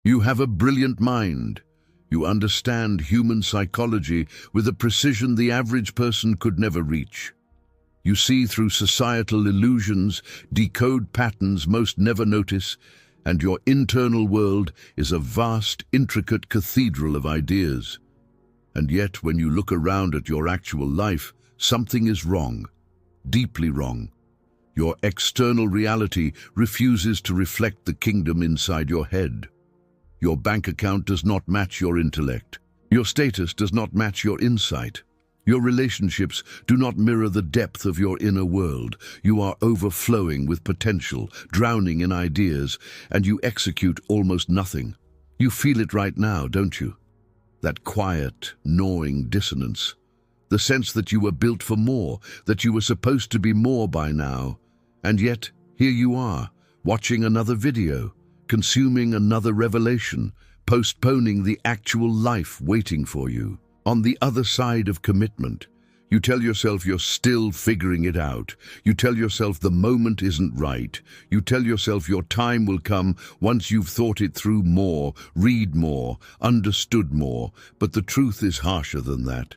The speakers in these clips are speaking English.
You have a brilliant mind. You understand human psychology with a precision the average person could never reach. You see through societal illusions, decode patterns most never notice, and your internal world is a vast, intricate cathedral of ideas. And yet, when you look around at your actual life, something is wrong, deeply wrong. Your external reality refuses to reflect the kingdom inside your head. Your bank account does not match your intellect. Your status does not match your insight. Your relationships do not mirror the depth of your inner world. You are overflowing with potential, drowning in ideas, and you execute almost nothing. You feel it right now, don't you? That quiet, gnawing dissonance. The sense that you were built for more, that you were supposed to be more by now. And yet, here you are, watching another video, consuming another revelation, postponing the actual life waiting for you. On the other side of commitment, you tell yourself you're still figuring it out. You tell yourself the moment isn't right. You tell yourself your time will come once you've thought it through more, read more, understood more. But the truth is harsher than that.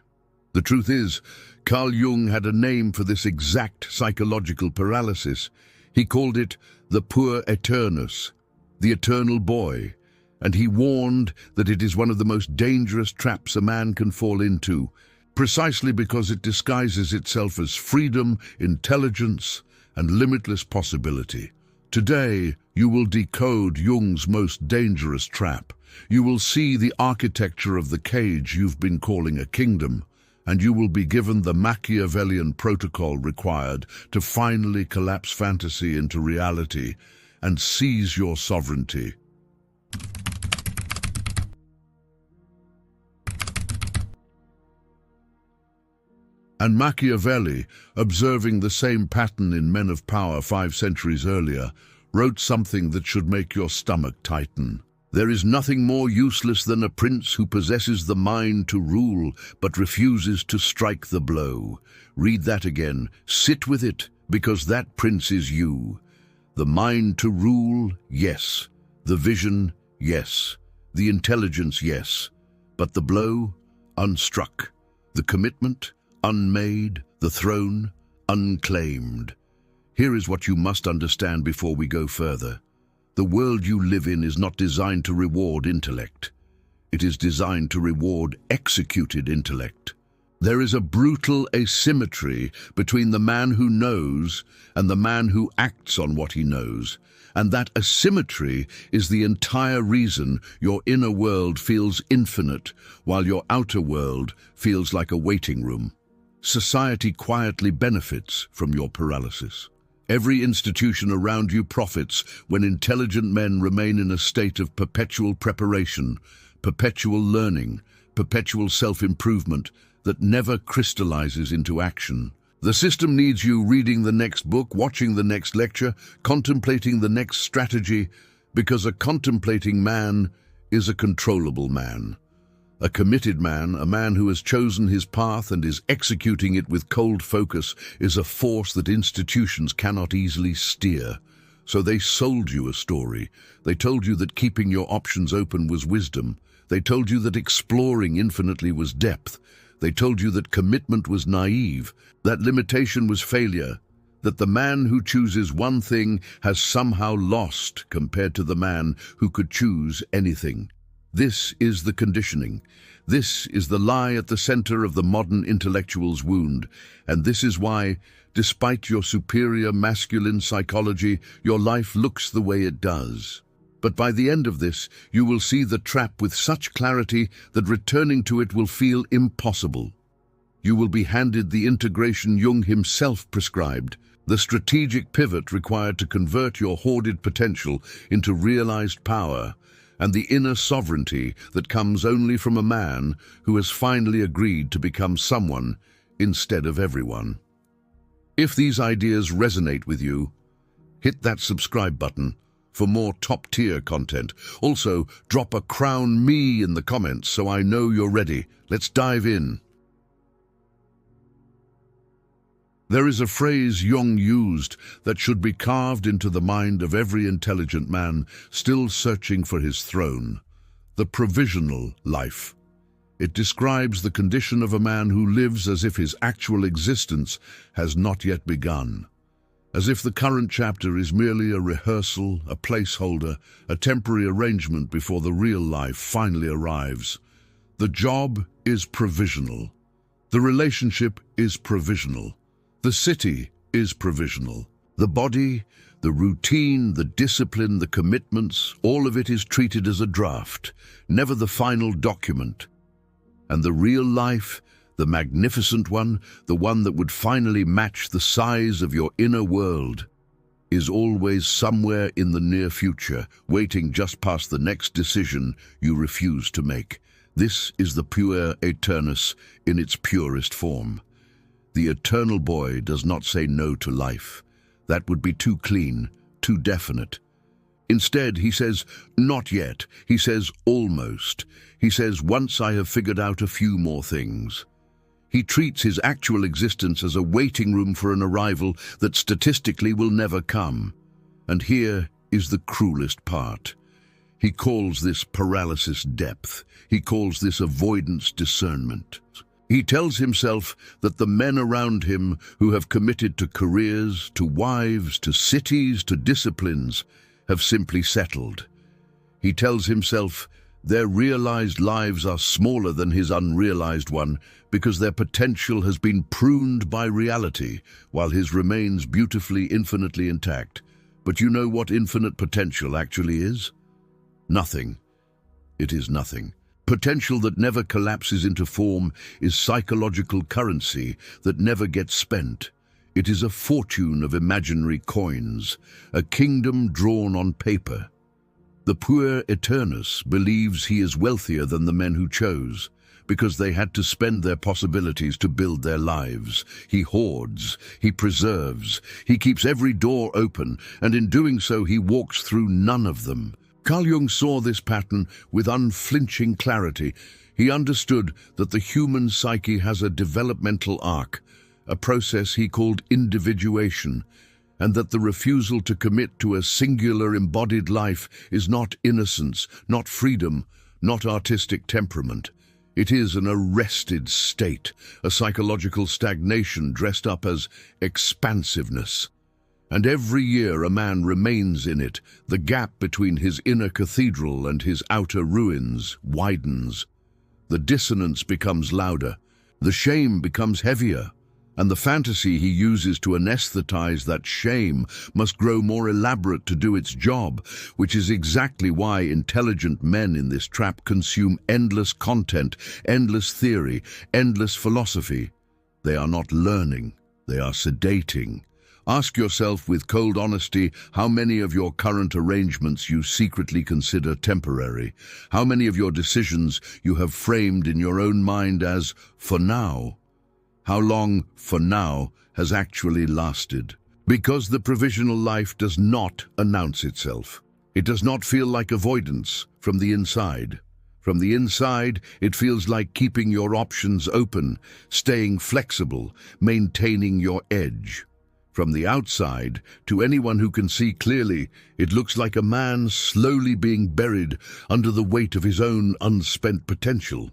The truth is, Carl Jung had a name for this exact psychological paralysis. He called it the Puer Aeternus, the eternal boy. And he warned that it is one of the most dangerous traps a man can fall into, precisely because it disguises itself as freedom, intelligence, and limitless possibility. Today, you will decode Jung's most dangerous trap. You will see the architecture of the cage you've been calling a kingdom, and you will be given the Machiavellian protocol required to finally collapse fantasy into reality and seize your sovereignty. And Machiavelli, observing the same pattern in men of power 5 centuries earlier, wrote something that should make your stomach tighten. There is nothing more useless than a prince who possesses the mind to rule, but refuses to strike the blow. Read that again. Sit with it, because that prince is you. The mind to rule, yes. The vision, yes. The intelligence, yes. But the blow, unstruck. The commitment, unmade. The throne, unclaimed. Here is what you must understand before we go further. The world you live in is not designed to reward intellect. It is designed to reward executed intellect. There is a brutal asymmetry between the man who knows and the man who acts on what he knows. And that asymmetry is the entire reason your inner world feels infinite, while your outer world feels like a waiting room. Society quietly benefits from your paralysis. Every institution around you profits when intelligent men remain in a state of perpetual preparation, perpetual learning, perpetual self-improvement that never crystallizes into action. The system needs you reading the next book, watching the next lecture, contemplating the next strategy, because a contemplating man is a controllable man. A committed man, a man who has chosen his path and is executing it with cold focus, is a force that institutions cannot easily steer. So they sold you a story. They told you that keeping your options open was wisdom. They told you that exploring infinitely was depth. They told you that commitment was naive, that limitation was failure, that the man who chooses one thing has somehow lost compared to the man who could choose anything. This is the conditioning. This is the lie at the center of the modern intellectual's wound. And this is why, despite your superior masculine psychology, your life looks the way it does. But by the end of this, you will see the trap with such clarity that returning to it will feel impossible. You will be handed the integration Jung himself prescribed, the strategic pivot required to convert your hoarded potential into realized power, and the inner sovereignty that comes only from a man who has finally agreed to become someone instead of everyone. If these ideas resonate with you, hit that subscribe button for more top-tier content. Also, drop a crown me in the comments so I know you're ready. Let's dive in. There is a phrase Jung used that should be carved into the mind of every intelligent man still searching for his throne: the provisional life. It describes the condition of a man who lives as if his actual existence has not yet begun, as if the current chapter is merely a rehearsal, a placeholder, a temporary arrangement before the real life finally arrives. The job is provisional. The relationship is provisional. The city is provisional. The body, the routine, the discipline, the commitments, all of it is treated as a draft, never the final document. And the real life, the magnificent one, the one that would finally match the size of your inner world, is always somewhere in the near future, waiting just past the next decision you refuse to make. This is the Puer Aeternus in its purest form. The eternal boy does not say no to life. That would be too clean, too definite. Instead, he says, not yet. He says, almost. He says, once I have figured out a few more things. He treats his actual existence as a waiting room for an arrival that statistically will never come. And here is the cruelest part. He calls this paralysis depth. He calls this avoidance discernment. He tells himself that the men around him who have committed to careers, to wives, to cities, to disciplines, have simply settled. He tells himself their realized lives are smaller than his unrealized one because their potential has been pruned by reality, while his remains beautifully, infinitely intact. But you know what infinite potential actually is? Nothing. It is nothing. Potential that never collapses into form is psychological currency that never gets spent. It is a fortune of imaginary coins, a kingdom drawn on paper. The Puer Aeternus believes he is wealthier than the men who chose, because they had to spend their possibilities to build their lives. He hoards, he preserves, he keeps every door open, and in doing so he walks through none of them. Carl Jung saw this pattern with unflinching clarity. He understood that the human psyche has a developmental arc, a process he called individuation, and that the refusal to commit to a singular embodied life is not innocence, not freedom, not artistic temperament. It is an arrested state, a psychological stagnation dressed up as expansiveness. And every year a man remains in it. The gap between his inner cathedral and his outer ruins widens. The dissonance becomes louder. The shame becomes heavier. And the fantasy he uses to anesthetize that shame must grow more elaborate to do its job, which is exactly why intelligent men in this trap consume endless content, endless theory, endless philosophy. They are not learning, they are sedating. Ask yourself with cold honesty how many of your current arrangements you secretly consider temporary, how many of your decisions you have framed in your own mind as for now. How long for now has actually lasted? Because the provisional life does not announce itself. It does not feel like avoidance from the inside. From the inside, it feels like keeping your options open, staying flexible, maintaining your edge. From the outside, to anyone who can see clearly, it looks like a man slowly being buried under the weight of his own unspent potential.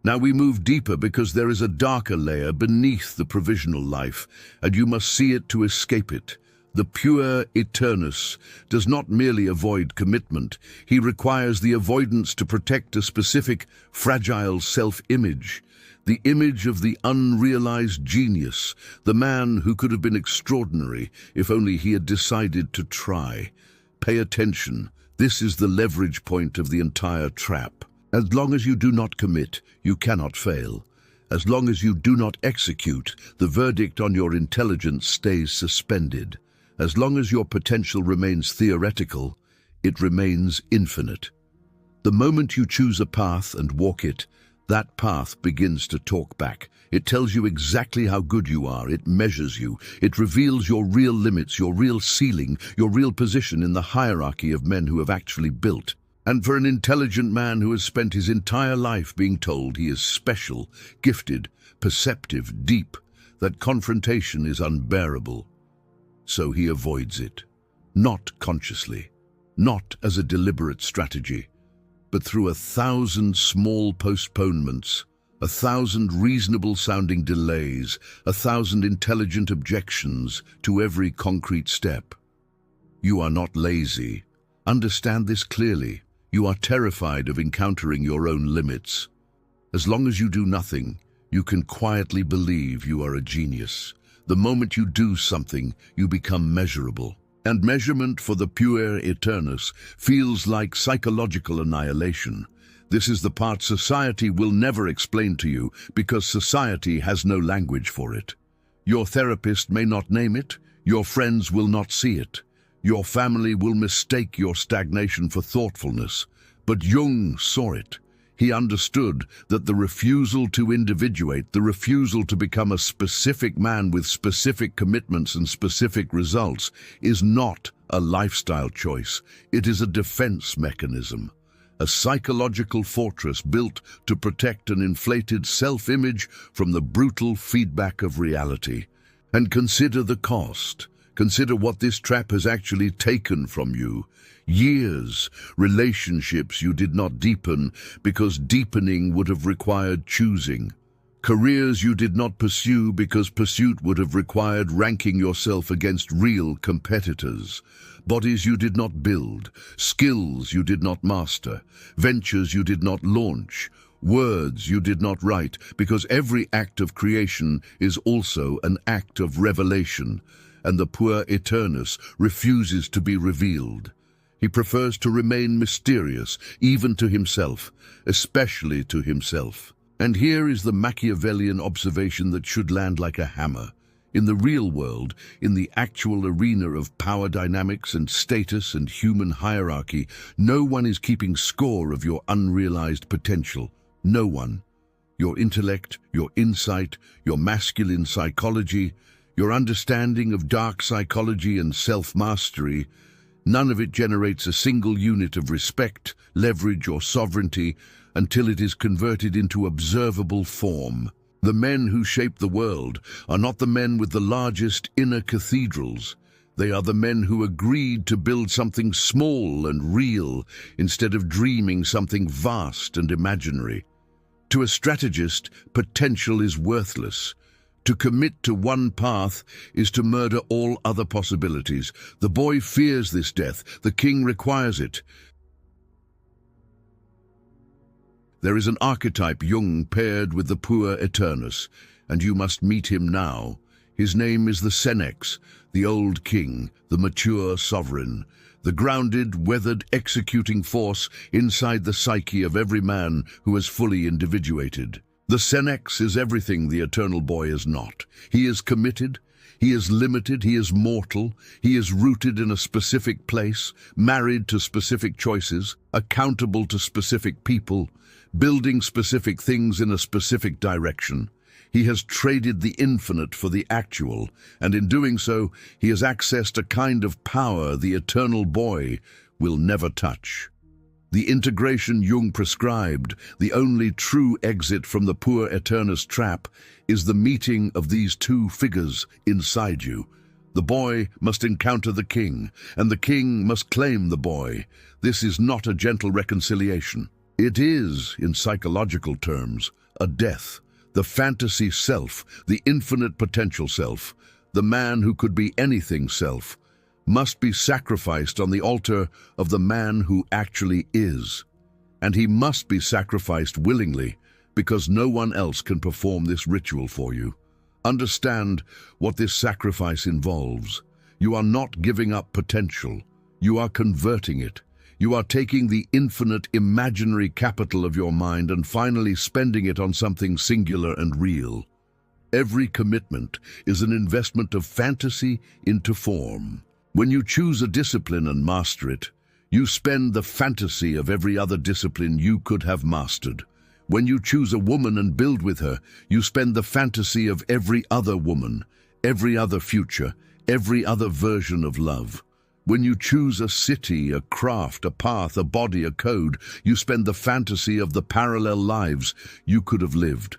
Now we move deeper because there is a darker layer beneath the provisional life, and you must see it to escape it. The Puer Aeternus does not merely avoid commitment. He requires the avoidance to protect a specific, fragile self-image. The image of the unrealized genius, the man who could have been extraordinary if only he had decided to try. Pay attention. This is the leverage point of the entire trap. As long as you do not commit, you cannot fail. As long as you do not execute, the verdict on your intelligence stays suspended. As long as your potential remains theoretical, it remains infinite. The moment you choose a path and walk it, that path begins to talk back. It tells you exactly how good you are. It measures you. It reveals your real limits, your real ceiling, your real position in the hierarchy of men who have actually built. And for an intelligent man who has spent his entire life being told he is special, gifted, perceptive, deep, that confrontation is unbearable. So he avoids it, not consciously, not as a deliberate strategy, but through 1,000 small postponements, 1,000 reasonable-sounding delays, 1,000 intelligent objections to every concrete step. You are not lazy. Understand this clearly. You are terrified of encountering your own limits. As long as you do nothing, you can quietly believe you are a genius. The moment you do something, you become measurable. And measurement for the Puer Aeternus feels like psychological annihilation. This is the part society will never explain to you because society has no language for it. Your therapist may not name it, your friends will not see it. Your family will mistake your stagnation for thoughtfulness, but Jung saw it. He understood that the refusal to individuate, the refusal to become a specific man with specific commitments and specific results, is not a lifestyle choice. It is a defense mechanism, a psychological fortress built to protect an inflated self-image from the brutal feedback of reality. And consider the cost. Consider what this trap has actually taken from you. Years, relationships you did not deepen because deepening would have required choosing. Careers you did not pursue because pursuit would have required ranking yourself against real competitors. Bodies you did not build, skills you did not master, ventures you did not launch, words you did not write, because every act of creation is also an act of revelation, and the Puer Aeternus refuses to be revealed. He prefers to remain mysterious, even to himself, especially to himself. And here is the Machiavellian observation that should land like a hammer. In the real world, in the actual arena of power dynamics and status and human hierarchy, no one is keeping score of your unrealized potential. No one. Your intellect, your insight, your masculine psychology, your understanding of dark psychology and self-mastery, none of it generates a single unit of respect, leverage, or sovereignty until it is converted into observable form. The men who shape the world are not the men with the largest inner cathedrals. They are the men who agreed to build something small and real instead of dreaming something vast and imaginary. To a strategist, potential is worthless. To commit to one path is to murder all other possibilities. The boy fears this death. The king requires it. There is an archetype Jung paired with the Puer Aeternus, and you must meet him now. His name is the Senex, the old king, the mature sovereign, the grounded, weathered, executing force inside the psyche of every man who has fully individuated. The Senex is everything the eternal boy is not. He is committed, he is limited, he is mortal, he is rooted in a specific place, married to specific choices, accountable to specific people, building specific things in a specific direction. He has traded the infinite for the actual, and in doing so, he has accessed a kind of power the eternal boy will never touch. The integration Jung prescribed, the only true exit from the Puer Aeternus trap, is the meeting of these two figures inside you. The boy must encounter the king, and the king must claim the boy. This is not a gentle reconciliation. It is, in psychological terms, a death. The fantasy self, the infinite potential self, the man who could be anything self, must be sacrificed on the altar of the man who actually is. And he must be sacrificed willingly, because no one else can perform this ritual for you. Understand what this sacrifice involves. You are not giving up potential. You are converting it. You are taking the infinite imaginary capital of your mind and finally spending it on something singular and real. Every commitment is an investment of fantasy into form. When you choose a discipline and master it, you spend the fantasy of every other discipline you could have mastered. When you choose a woman and build with her, you spend the fantasy of every other woman, every other future, every other version of love. When you choose a city, a craft, a path, a body, a code, you spend the fantasy of the parallel lives you could have lived.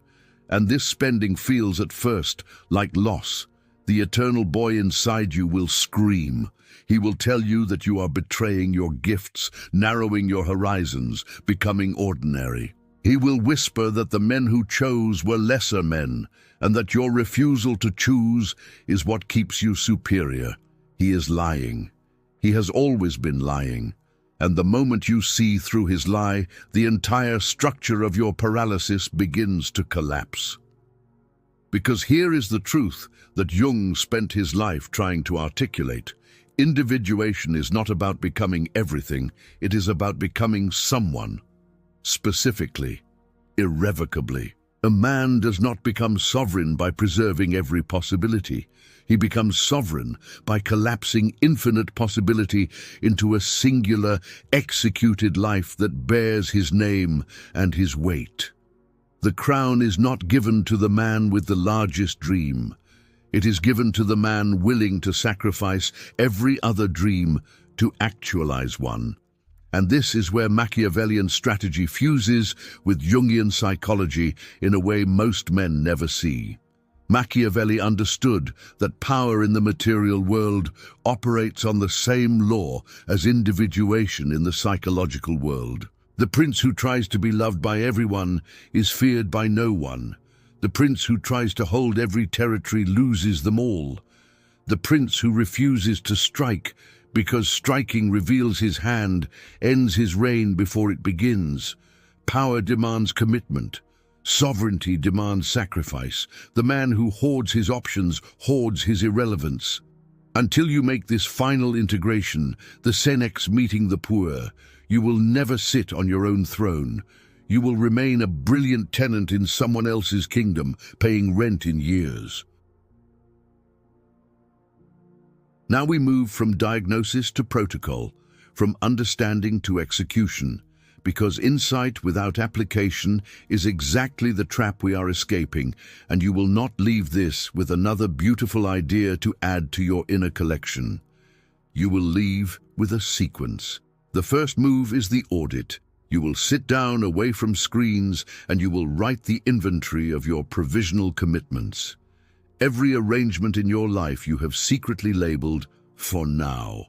And this spending feels at first like loss. The eternal boy inside you will scream. He will tell you that you are betraying your gifts, narrowing your horizons, becoming ordinary. He will whisper that the men who chose were lesser men, and that your refusal to choose is what keeps you superior. He is lying. He has always been lying. And the moment you see through his lie, the entire structure of your paralysis begins to collapse. Because here is the truth that Jung spent his life trying to articulate. Individuation is not about becoming everything, it is about becoming someone. Specifically, irrevocably. A man does not become sovereign by preserving every possibility. He becomes sovereign by collapsing infinite possibility into a singular, executed life that bears his name and his weight. The crown is not given to the man with the largest dream. It is given to the man willing to sacrifice every other dream to actualize one. And this is where Machiavellian strategy fuses with Jungian psychology in a way most men never see. Machiavelli understood that power in the material world operates on the same law as individuation in the psychological world. The prince who tries to be loved by everyone is feared by no one. The prince who tries to hold every territory loses them all. The prince who refuses to strike because striking reveals his hand ends his reign before it begins. Power demands commitment. Sovereignty demands sacrifice. The man who hoards his options hoards his irrelevance. Until you make this final integration, the Senex meeting the Puer, you will never sit on your own throne. You will remain a brilliant tenant in someone else's kingdom, paying rent in years. Now we move from diagnosis to protocol, from understanding to execution, because insight without application is exactly the trap we are escaping, and you will not leave this with another beautiful idea to add to your inner collection. You will leave with a sequence. The first move is the audit. You will sit down away from screens and you will write the inventory of your provisional commitments. Every arrangement in your life you have secretly labeled "for now."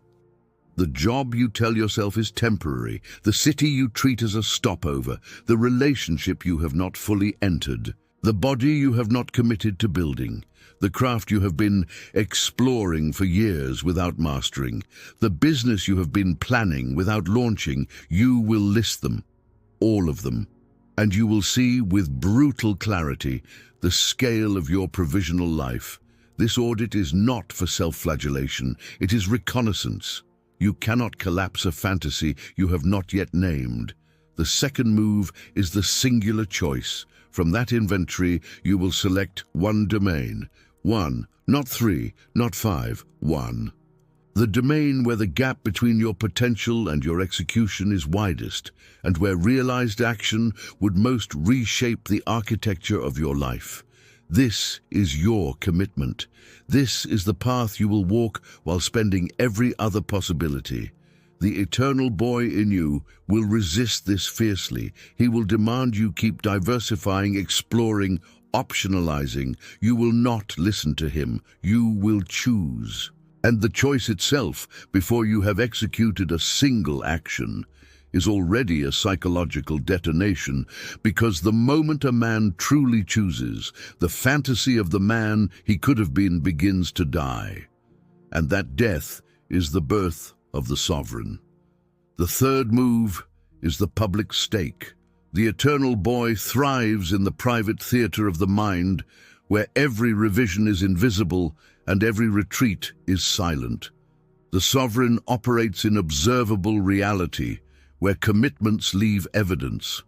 The job you tell yourself is temporary, the city you treat as a stopover, the relationship you have not fully entered, the body you have not committed to building, the craft you have been exploring for years without mastering, the business you have been planning without launching. You will list them, all of them, and you will see with brutal clarity the scale of your provisional life. This audit is not for self-flagellation, it is reconnaissance. You cannot collapse a fantasy you have not yet named. The second move is the singular choice. From that inventory, you will select one domain. One, not three, not five, one. The domain where the gap between your potential and your execution is widest, and where realized action would most reshape the architecture of your life. This is your commitment. This is the path you will walk while spending every other possibility. The eternal boy in you will resist this fiercely. He will demand you keep diversifying, exploring, optionalizing. You will not listen to him. You will choose. And the choice itself, before you have executed a single action, is already a psychological detonation, because the moment a man truly chooses, the fantasy of the man he could have been begins to die. And that death is the birth of the sovereign. The third move is the public stake. The eternal boy thrives in the private theater of the mind, where every revision is invisible and every retreat is silent. The sovereign operates in observable reality, where commitments leave evidence.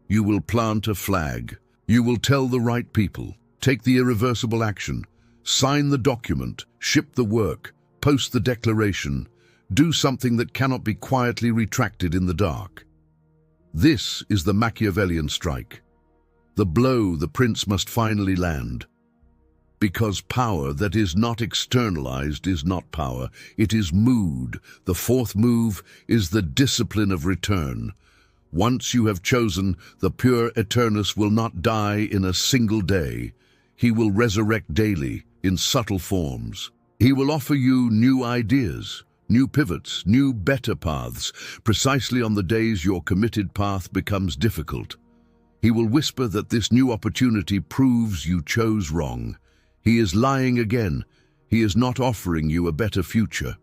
You will plant a flag. You will tell the right people. Take the irreversible action. Sign the document. Ship the work. Post the declaration. Do something that cannot be quietly retracted in the dark. This is the Machiavellian strike. The blow the prince must finally land. Because power that is not externalized is not power, it is mood. The fourth move is the discipline of return. Once you have chosen, the Puer Aeternus will not die in a single day. He will resurrect daily in subtle forms. He will offer you new ideas, new pivots, new better paths, precisely on the days your committed path becomes difficult. He will whisper that this new opportunity proves you chose wrong. He is lying again. He is not offering you a better future.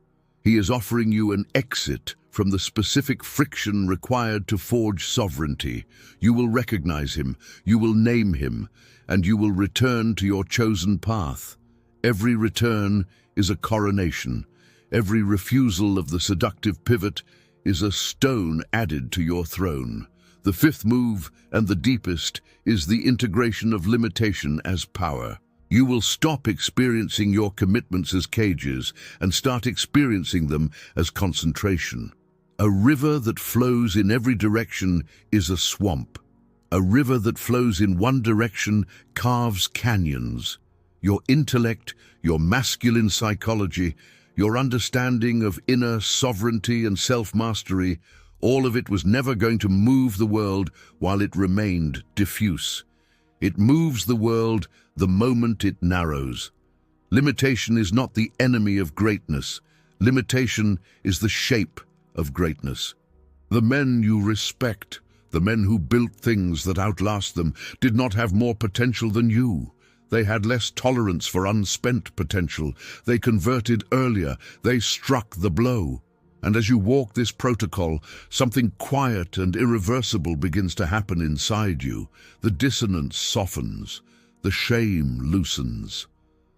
He is offering you an exit from the specific friction required to forge sovereignty. You will recognize him, you will name him, and you will return to your chosen path. Every return is a coronation. Every refusal of the seductive pivot is a stone added to your throne. The fifth move, and the deepest, is the integration of limitation as power. You will stop experiencing your commitments as cages and start experiencing them as concentration. A river that flows in every direction is a swamp. A river that flows in one direction carves canyons. Your intellect, your masculine psychology, your understanding of inner sovereignty and self-mastery, all of it was never going to move the world while it remained diffuse. It moves the world the moment it narrows. Limitation is not the enemy of greatness. Limitation is the shape of greatness. The men you respect, the men who built things that outlast them, did not have more potential than you. They had less tolerance for unspent potential. They converted earlier. They struck the blow. And as you walk this protocol, something quiet and irreversible begins to happen inside you. The dissonance softens. The shame loosens.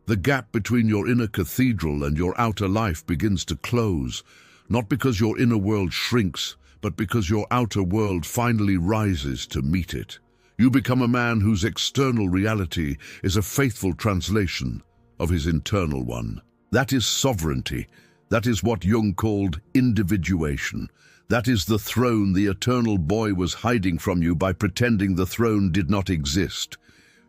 The gap between your inner cathedral and your outer life begins to close, not because your inner world shrinks, but because your outer world finally rises to meet it. You become a man whose external reality is a faithful translation of his internal one. That is sovereignty. That is what Jung called individuation. That is the throne the eternal boy was hiding from you by pretending the throne did not exist.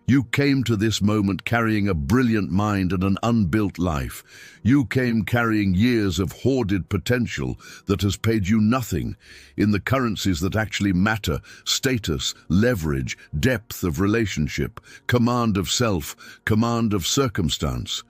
You came to this moment carrying a brilliant mind and an unbuilt life. You came carrying years of hoarded potential that has paid you nothing in the currencies that actually matter: status, leverage, depth of relationship, command of self, command of circumstance.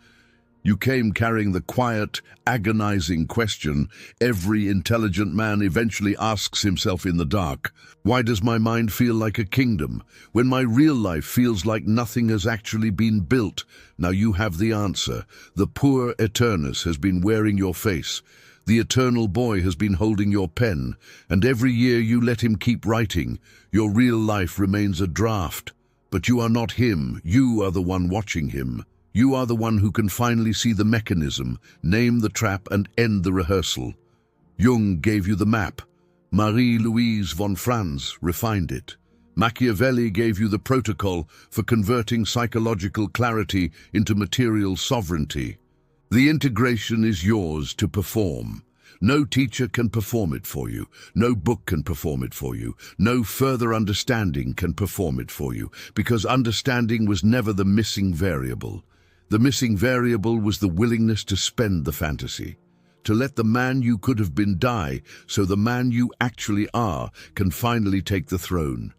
You came carrying the quiet, agonizing question every intelligent man eventually asks himself in the dark. Why does my mind feel like a kingdom, when my real life feels like nothing has actually been built? Now you have the answer. The Puer Aeternus has been wearing your face. The eternal boy has been holding your pen, and every year you let him keep writing. Your real life remains a draft. But you are not him. You are the one watching him. You are the one who can finally see the mechanism, name the trap, and end the rehearsal. Jung gave you the map. Marie-Louise von Franz refined it. Machiavelli gave you the protocol for converting psychological clarity into material sovereignty. The integration is yours to perform. No teacher can perform it for you. No book can perform it for you. No further understanding can perform it for you, because understanding was never the missing variable. The missing variable was the willingness to spend the fantasy, to let the man you could have been die, so the man you actually are can finally take the throne.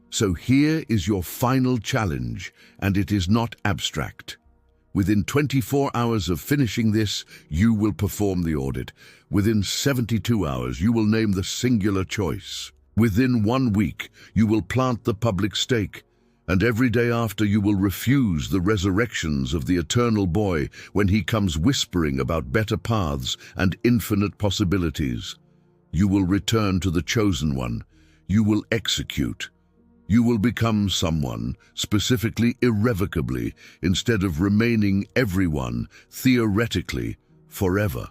So here is your final challenge, and it is not abstract. Within 24 hours of finishing this, you will perform the audit. Within 72 hours, you will name the singular choice. Within 1 week, you will plant the public stake. And every day after, you will refuse the resurrections of the eternal boy when he comes whispering about better paths and infinite possibilities. You will return to the chosen one. You will execute. You will become someone, specifically irrevocably, instead of remaining everyone, theoretically, forever.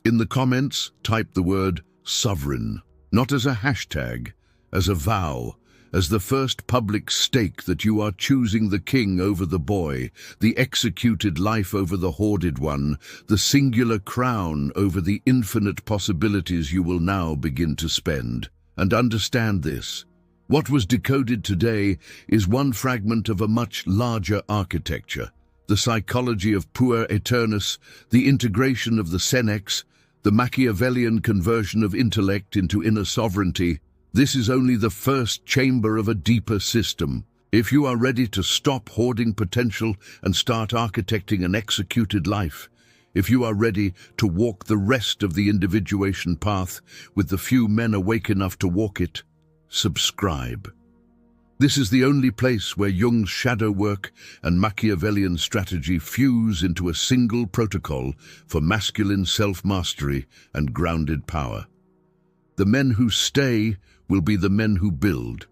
In the comments, type the word sovereign, not as a hashtag, as a vow, as the first public stake that you are choosing the king over the boy, the executed life over the hoarded one, the singular crown over the infinite possibilities you will now begin to spend. And understand this: what was decoded today is one fragment of a much larger architecture. the psychology of Puer Aeternus, the integration of the Senex, the Machiavellian conversion of intellect into inner sovereignty. This is only the first chamber of a deeper system. If you are ready to stop hoarding potential and start architecting an executed life, if you are ready to walk the rest of the individuation path with the few men awake enough to walk it, subscribe. This is the only place where Jung's shadow work and Machiavellian strategy fuse into a single protocol for masculine self-mastery and grounded power. The men who stay will be the men who build.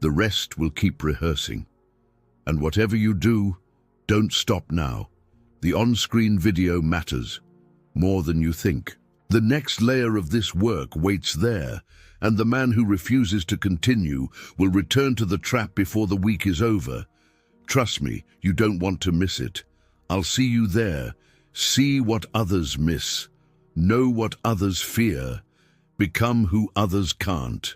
The rest will keep rehearsing. And whatever you do, don't stop now. The on-screen video matters more than you think. The next layer of this work waits there, and the man who refuses to continue will return to the trap before the week is over. Trust me, you don't want to miss it. I'll see you there. See what others miss. Know what others fear. Become who others can't.